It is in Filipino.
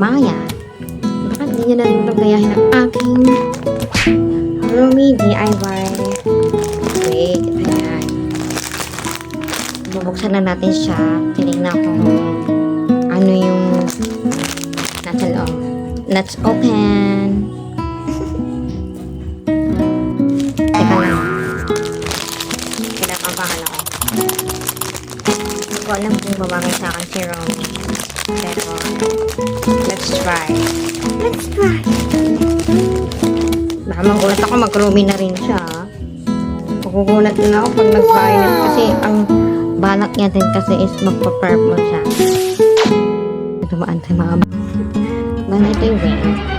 Maya. Bakit hindi niya na rin ito gayahin ang aking Rumi DIY wig. Ayan. Bubuksan na natin siya. Tinignan ko ano yung nasa loob. Let's open. Teka lang. Kailangan pa ako. Hindi ko alam kung babagay sa akin si Romy. Pero, let's try. Let's try. Baka magulat ako, mag-Romy na rin siya. Magugulat na ako pag nag-buy na. Kasi ang balak niya din kasi is magpa-purple siya. Dumaan sa mga bala ito yung wing.